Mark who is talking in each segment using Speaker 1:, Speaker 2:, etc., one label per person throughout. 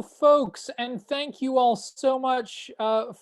Speaker 1: folks, and thank you all so much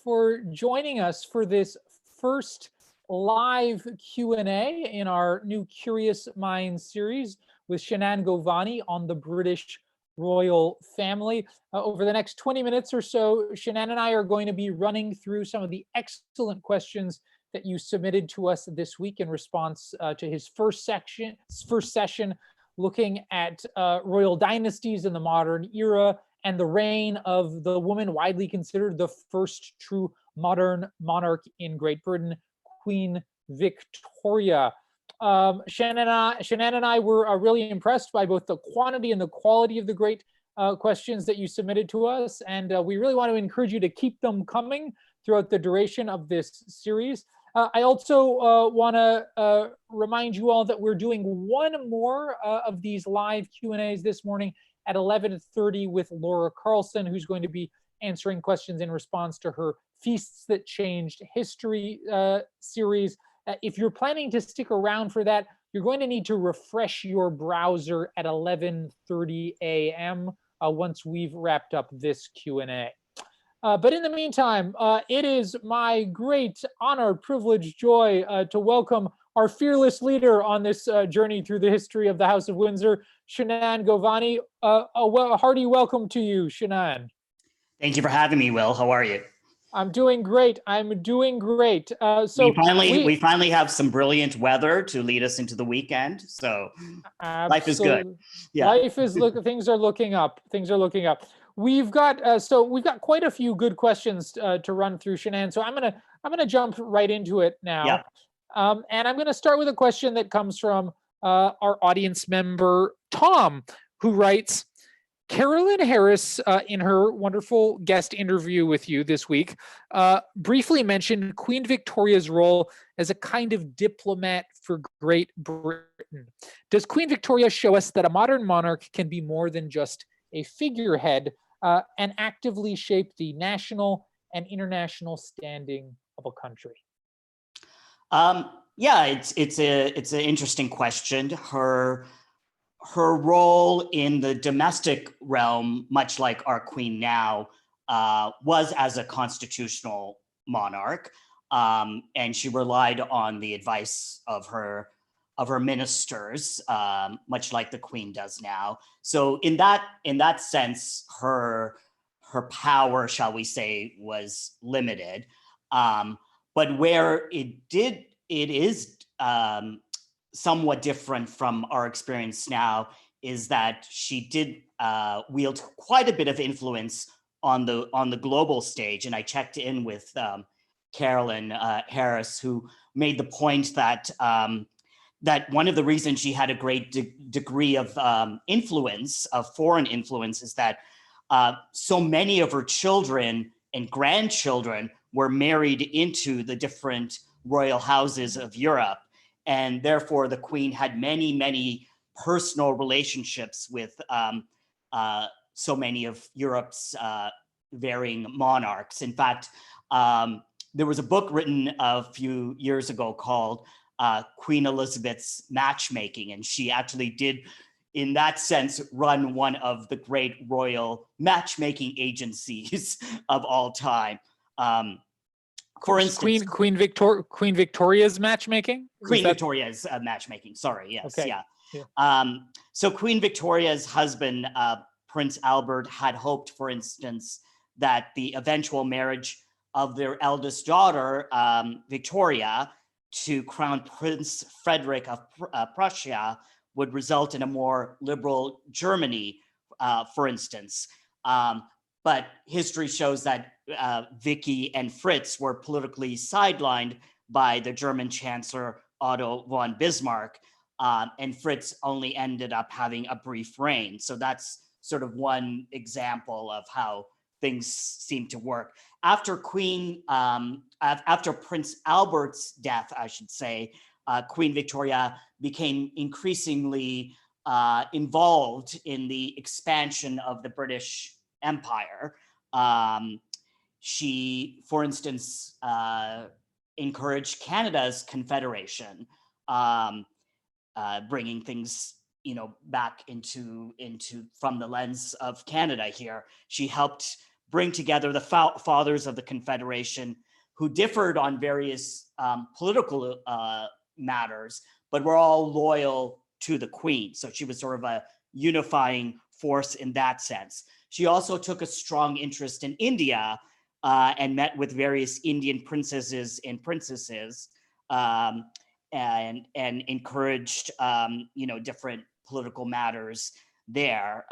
Speaker 1: for joining us for this first live Q&A in our new Curious Minds series with Shinan Govani on the British royal family. Over the next 20 minutes or so, Shinan and I are going to be running through some of the excellent questions that you submitted to us this week in response to his first session, looking at royal dynasties in the modern era and the reign of the woman widely considered the first true modern monarch in Great Britain, Queen Victoria. Shannon and I were really impressed by both the quantity and the quality of the great questions that you submitted to us, and we really want to encourage you to keep them coming throughout the duration of this series. I also want to remind you all that we're doing one more of these live Q&As this morning at 11:30 with Laura Carlson, who's going to be answering questions in response to her Feasts That Changed History series. If you're planning to stick around for that, you're going to need to refresh your browser at 11:30 a.m. Once we've wrapped up this Q&A. But in the meantime, it is my great honor, privilege, joy to welcome our fearless leader on this journey through the history of the House of Windsor, Shinan Govani. A hearty welcome to you, Shinan.
Speaker 2: Thank you for having me, Will. How are you?
Speaker 1: I'm doing great. I'm doing great. So
Speaker 2: we finally have some brilliant weather to lead us into the weekend. So life is good.
Speaker 1: Yeah. Life is things are looking up. Things are looking up. We've got quite a few good questions to run through, Shinan. So I'm gonna jump right into it now.
Speaker 2: Yeah.
Speaker 1: And I'm going to start with a question that comes from our audience member, Tom, who writes, Carolyn Harris, in her wonderful guest interview with you this week, briefly mentioned Queen Victoria's role as a kind of diplomat for Great Britain. Does Queen Victoria show us that a modern monarch can be more than just a figurehead and actively shape the national and international standing of a country?
Speaker 2: Yeah, it's an interesting question. Her role in the domestic realm, much like our queen now, was as a constitutional monarch, and she relied on the advice of her ministers, much like the queen does now. So in that sense, her power, shall we say, was limited. But where it is somewhat different from our experience now is that she did wield quite a bit of influence on the global stage. And I checked in with Carolyn Harris, who made the point that that one of the reasons she had a great degree of influence, of foreign influence, is that so many of her children and grandchildren were married into the different royal houses of Europe. And therefore, the queen had many, many personal relationships with so many of Europe's varying monarchs. In fact, there was a book written a few years ago called Queen Elizabeth's Matchmaking, and she actually did, in that sense, run one of the great royal matchmaking agencies of all time. For instance,
Speaker 1: Queen Victoria's matchmaking?
Speaker 2: Victoria's matchmaking. Sorry, yes,
Speaker 1: okay.
Speaker 2: Yeah. So Queen Victoria's husband, Prince Albert, had hoped, for instance, that the eventual marriage of their eldest daughter, Victoria, to Crown Prince Frederick of Prussia would result in a more liberal Germany, for instance. But history shows that Vicky and Fritz were politically sidelined by the German Chancellor Otto von Bismarck, and Fritz only ended up having a brief reign. So that's sort of one example of how things seem to work. After Prince Albert's death, I should say, Queen Victoria became increasingly involved in the expansion of the British Empire. She, for instance, encouraged Canada's confederation, bringing things back into from the lens of Canada here. She helped bring together the fathers of the Confederation who differed on various political matters, but were all loyal to the Queen. So she was sort of a unifying force in that sense. She also took a strong interest in India and met with various Indian princesses and princesses, and encouraged different political matters there.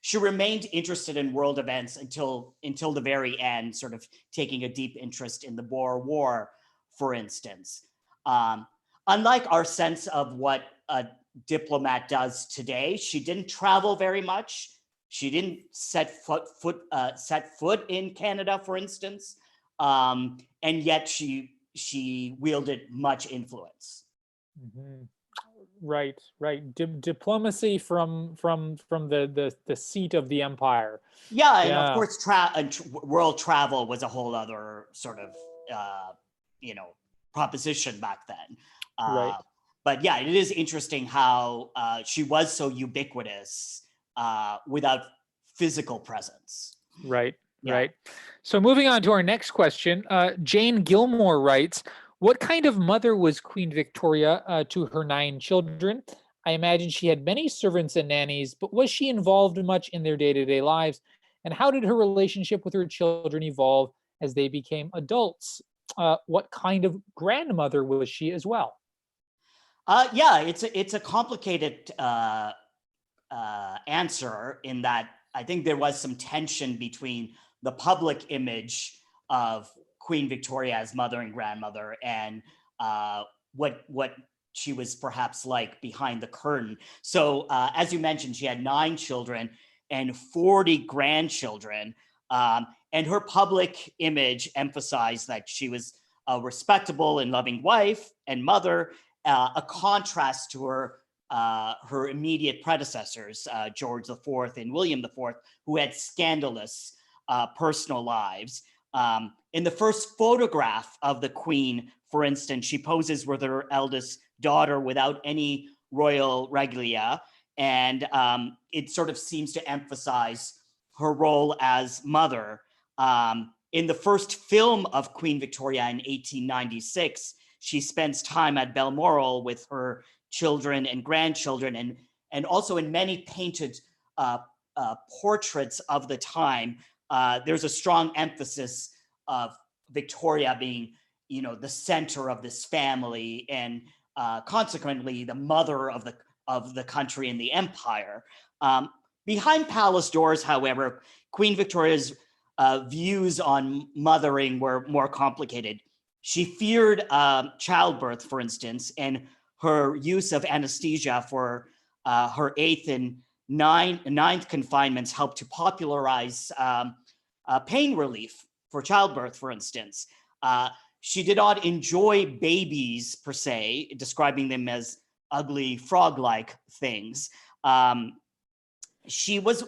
Speaker 2: She remained interested in world events until the very end, sort of taking a deep interest in the Boer War, for instance. Unlike our sense of what a diplomat does today, she didn't travel very much. She didn't set foot in Canada, for instance, and yet she wielded much influence.
Speaker 1: Mm-hmm. Right. Diplomacy from the seat of the empire.
Speaker 2: Yeah, and of course, world travel was a whole other sort of proposition back then.
Speaker 1: Right.
Speaker 2: But yeah, it is interesting how she was so ubiquitous without physical presence.
Speaker 1: Right. So moving on to our next question, Jane Gilmore writes, what kind of mother was Queen Victoria to her 9 children? I imagine she had many servants and nannies, but was she involved much in their day-to-day lives? And how did her relationship with her children evolve as they became adults? What kind of grandmother was she as well?
Speaker 2: Yeah, it's a complicated answer in that I think there was some tension between the public image of Queen Victoria as mother and grandmother and what she was perhaps like behind the curtain. So as you mentioned, she had 9 children and 40 grandchildren. And her public image emphasized that she was a respectable and loving wife and mother, a contrast to her immediate predecessors, George IV and William IV, who had scandalous personal lives. In the first photograph of the Queen, for instance, she poses with her eldest daughter without any royal regalia, and it sort of seems to emphasize her role as mother. In the first film of Queen Victoria in 1896, she spends time at Balmoral with her children and grandchildren, and also in many painted portraits of the time. There's a strong emphasis of Victoria being, the center of this family and consequently the mother of the country and the empire. Behind palace doors, however, Queen Victoria's views on mothering were more complicated. She feared childbirth, for instance, and her use of anesthesia for her 8th and 9th confinements helped to popularize pain relief for childbirth, for instance. She did not enjoy babies per se, describing them as ugly frog-like things. She was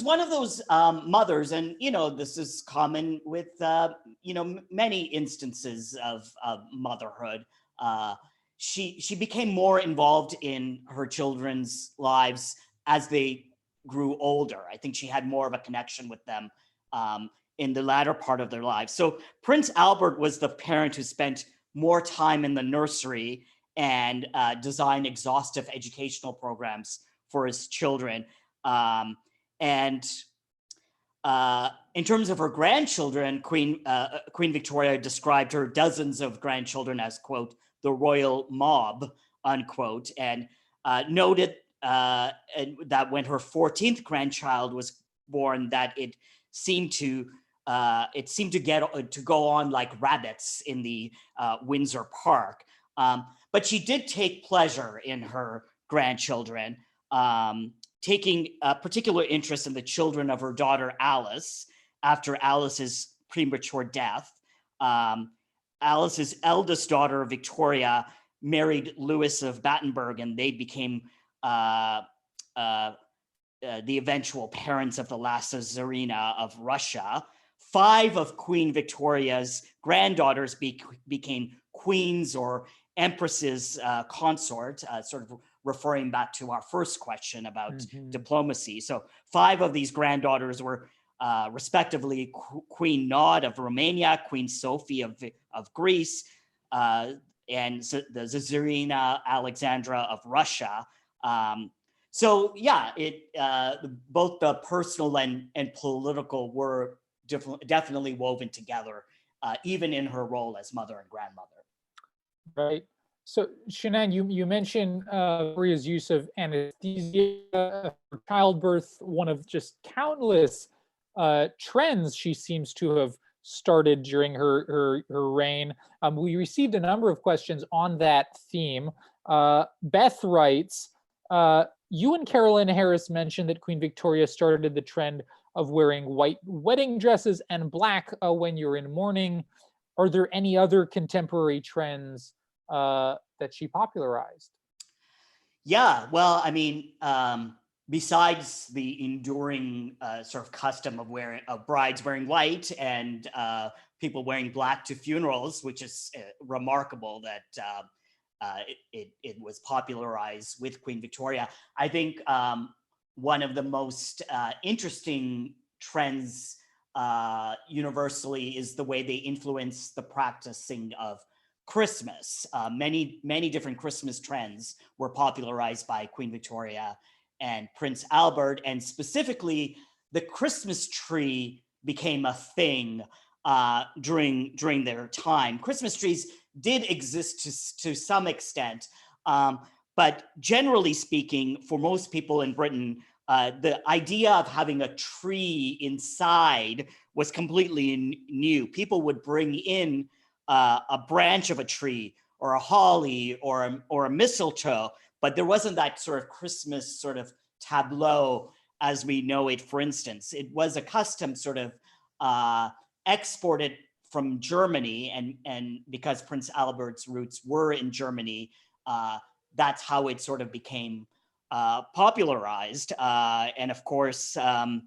Speaker 2: one of those mothers, and this is common with many instances of motherhood. She became more involved in her children's lives as they grew older. I think she had more of a connection with them in the latter part of their lives. So Prince Albert was the parent who spent more time in the nursery and designed exhaustive educational programs for his children. And in terms of her grandchildren, Queen Victoria described her dozens of grandchildren as, quote, the royal mob, unquote, and noted that when her 14th grandchild was born, that it seemed to go on like rabbits in the Windsor Park. But she did take pleasure in her grandchildren, taking a particular interest in the children of her daughter Alice after Alice's premature death. Alice's eldest daughter, Victoria, married Louis of Battenberg, and they became the eventual parents of the last Tsarina of Russia. 5 of Queen Victoria's granddaughters became queens or empresses consort, sort of referring back to our first question about
Speaker 1: Mhm.
Speaker 2: diplomacy. So 5 of these granddaughters were respectively Queen Maud of Romania, Queen Sophie of Greece, and the Tsarina Alexandra of Russia. So yeah, both the personal and political were definitely woven together, even in her role as mother and grandmother.
Speaker 1: Right. So, Shinan, you mentioned Victoria's use of anesthesia for childbirth, one of just countless trends she seems to have started during her reign. We received a number of questions on that theme. Beth writes, you and Carolyn Harris mentioned that Queen Victoria started the trend of wearing white wedding dresses and black when you're in mourning. Are there any other contemporary trends that she popularized?
Speaker 2: Yeah, well, I mean, besides the enduring sort of custom of brides wearing white and people wearing black to funerals, which is remarkable that it was popularized with Queen Victoria. I think one of the most interesting trends universally is the way they influence the practicing of Christmas. Many different Christmas trends were popularized by Queen Victoria and Prince Albert, and specifically the Christmas tree became a thing during their time. Christmas trees did exist to some extent, but generally speaking, for most people in Britain, the idea of having a tree inside was completely new. People would bring in a branch of a tree or a holly or a mistletoe, but there wasn't that sort of Christmas sort of tableau as we know it. For instance, it was a custom sort of exported from Germany, and because Prince Albert's roots were in Germany, that's how it sort of became popularized. And of course, that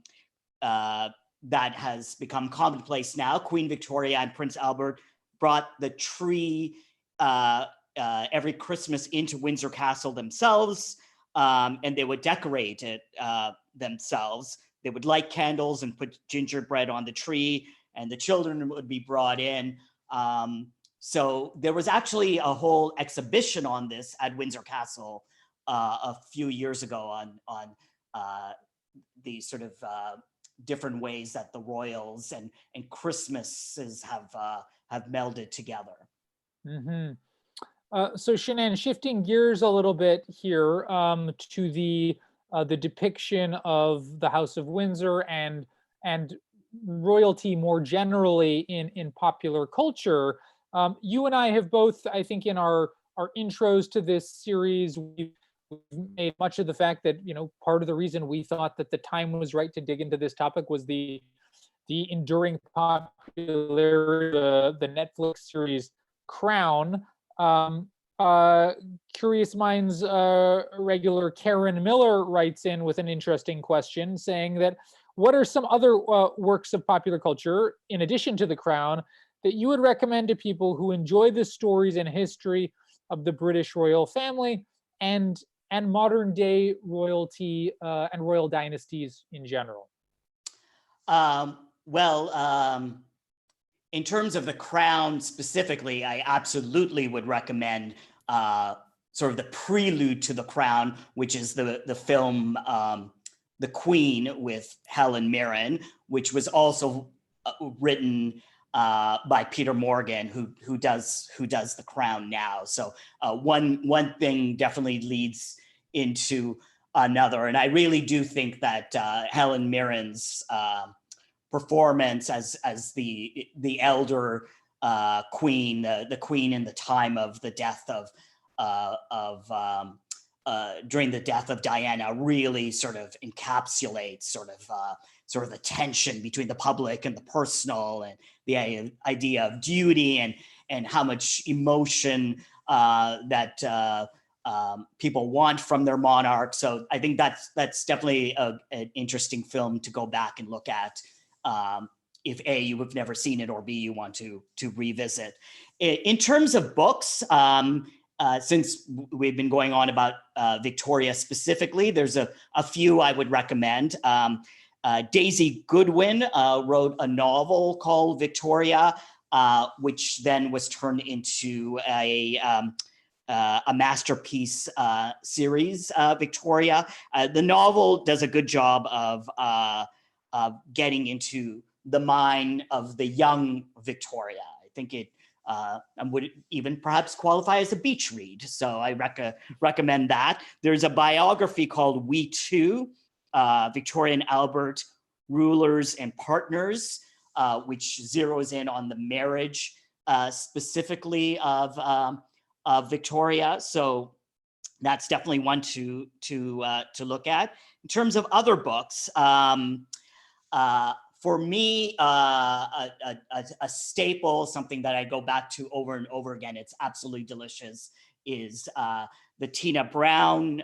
Speaker 2: has become commonplace now. Queen Victoria and Prince Albert brought the tree every Christmas into Windsor Castle themselves, and they would decorate it themselves. They would light candles and put gingerbread on the tree, and the children would be brought in. So there was actually a whole exhibition on this at Windsor Castle a few years ago on the sort of different ways that the royals and Christmases have melded together.
Speaker 1: Mm-hmm. So Shinan, shifting gears a little bit here to the depiction of the House of Windsor and royalty more generally in popular culture. You and I have both, I think, in our intros to this series, we've made much of the fact that part of the reason we thought that the time was right to dig into this topic was the enduring popularity of the Netflix series Crown. Curious Minds regular Karen Miller writes in with an interesting question saying that what are some other works of popular culture, in addition to The Crown, that you would recommend to people who enjoy the stories and history of the British royal family and modern day royalty and royal dynasties in general?
Speaker 2: In terms of The Crown specifically, I absolutely would recommend sort of the prelude to The Crown, which is the film The Queen with Helen Mirren, which was also written by Peter Morgan, who does The Crown now. So one thing definitely leads into another, and I really do think that Helen Mirren's performance as the elder queen, the queen in the time of the death during the death of Diana, really sort of encapsulates sort of the tension between the public and the personal, and the idea of duty and how much emotion that people want from their monarch. So I think that's definitely an interesting film to go back and look at. If A, you have never seen it, or B, you want to revisit. In terms of books, since we've been going on about Victoria specifically, there's a few I would recommend. Daisy Goodwin wrote a novel called Victoria, which then was turned into a masterpiece series, Victoria. The novel does a good job of getting into the mind of the young Victoria. I think it would even perhaps qualify as a beach read. So I recommend that. There's a biography called We Two, Victoria and Albert, Rulers and Partners, which zeroes in on the marriage specifically of Victoria. So that's definitely one to look at. In terms of other books, for me, a staple, something that I go back to over and over again, it's absolutely delicious, is the Tina Brown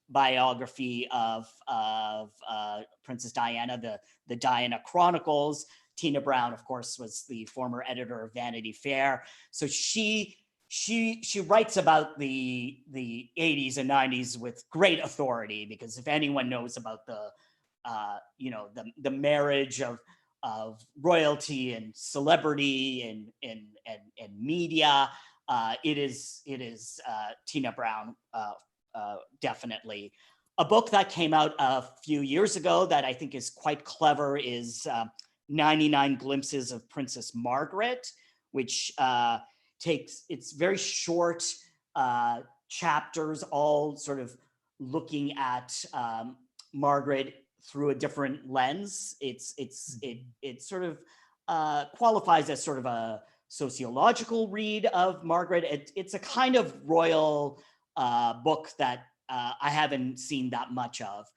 Speaker 2: biography of Princess Diana, the Diana Chronicles. Tina Brown, of course, was the former editor of Vanity Fair. So she writes about the 80s and 90s with great authority, because if anyone knows about the marriage of royalty and celebrity and media, it is Tina Brown, definitely. A book that came out a few years ago that I think is quite clever is 99 Glimpses of Princess Margaret, which it's very short chapters, all sort of looking at Margaret through a different lens. It sort of qualifies as sort of a sociological read of Margaret. It's a kind of royal book that I haven't seen that much of.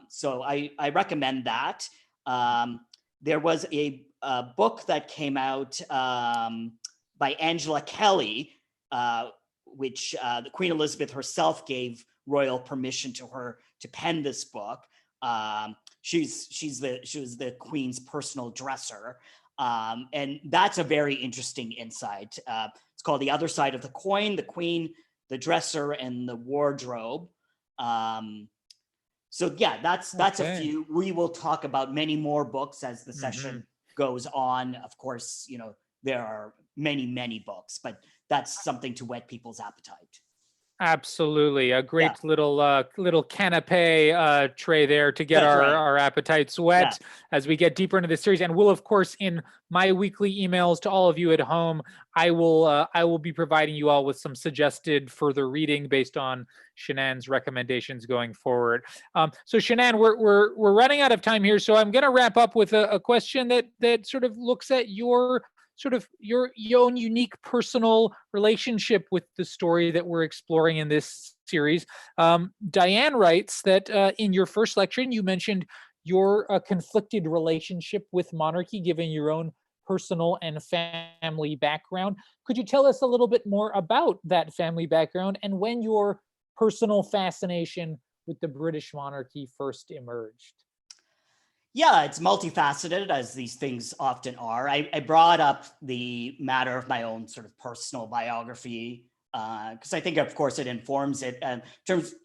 Speaker 2: So I recommend that. There was a book that came out by Angela Kelly, which the Queen Elizabeth herself gave royal permission to her to pen this book. She was the Queen's personal dresser, and that's a very interesting insight. It's called The Other Side of the Coin: The Queen, the Dresser, and the Wardrobe. So yeah, that's a few. We will talk about many more books as the session goes on. Of course, there are many books, but that's something to whet people's appetite.
Speaker 1: Absolutely. A great little canapé tray there to get our appetites wet as we get deeper into this series. And we'll, of course, in my weekly emails to all of you at home, I will be providing you all with some suggested further reading based on Shinan's recommendations going forward. So Shinan, we're running out of time here, so I'm going to wrap up with a question that sort of looks at your own unique personal relationship with the story that we're exploring in this series. Diane writes that in your first lecture, you mentioned your conflicted relationship with monarchy, given your own personal and family background. Could you tell us a little bit more about that family background and when your personal fascination with the British monarchy first emerged?
Speaker 2: Yeah, it's multifaceted, as these things often are. I brought up the matter of my own sort of personal biography because I think, of course, it informs it.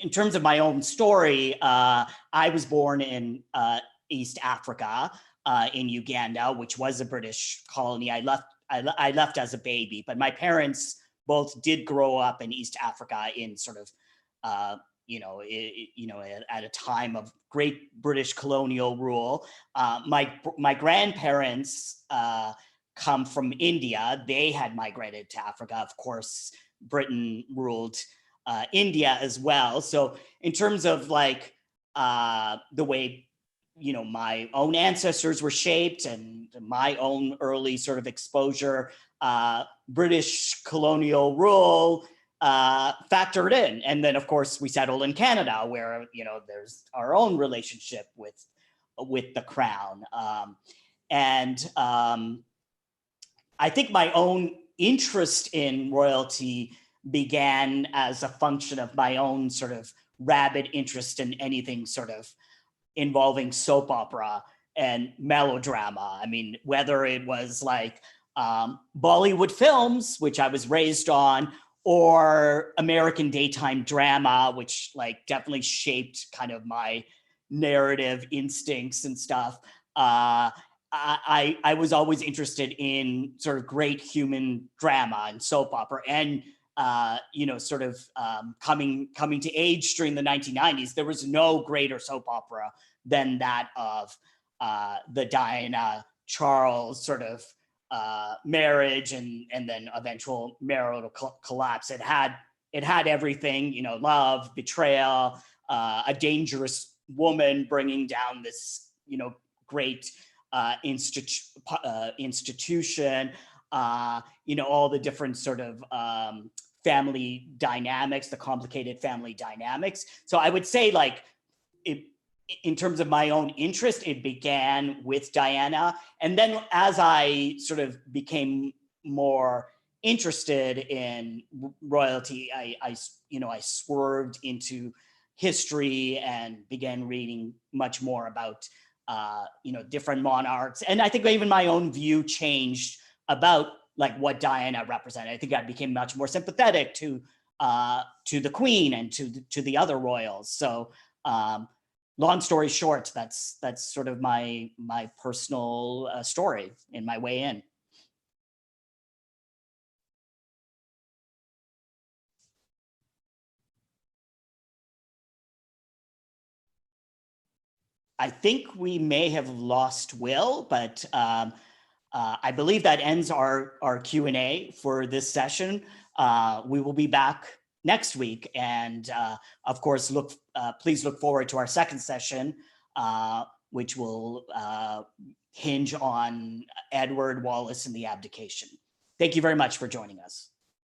Speaker 2: In terms of my own story, I was born in East Africa, in Uganda, which was a British colony. I left as a baby, but my parents both did grow up in East Africa in sort of at a time of great British colonial rule. My grandparents come from India. They had migrated to Africa. Of course, Britain ruled India as well. So in terms of like the way, my own ancestors were shaped and my own early sort of exposure, British colonial rule factored in. And then, of course, we settled in Canada, where, there's our own relationship with the crown. I think my own interest in royalty began as a function of my own sort of rabid interest in anything sort of involving soap opera and melodrama. I mean, whether it was like Bollywood films, which I was raised on, or American daytime drama, which like definitely shaped kind of my narrative instincts and stuff. I was always interested in sort of great human drama and soap opera, and sort of coming to age during the 1990s, there was no greater soap opera than that of the Diana Charles sort of marriage and then eventual marital collapse. It had everything, love, betrayal, a dangerous woman bringing down this, great institution, all the different sort of family dynamics, the complicated family dynamics. So I would say, like, in terms of my own interest, it began with Diana. And then as I sort of became more interested in royalty, I swerved into history and began reading much more about different monarchs. And I think even my own view changed about like what Diana represented. I think I became much more sympathetic to the Queen and to the other royals. So long story short, that's sort of my personal story in my way in. I think we may have lost Will, but I believe that ends our Q&A for this session. We will be back next week, and of course, please look forward to our second session, which will hinge on Edward Wallace and the abdication. Thank you very much for joining us.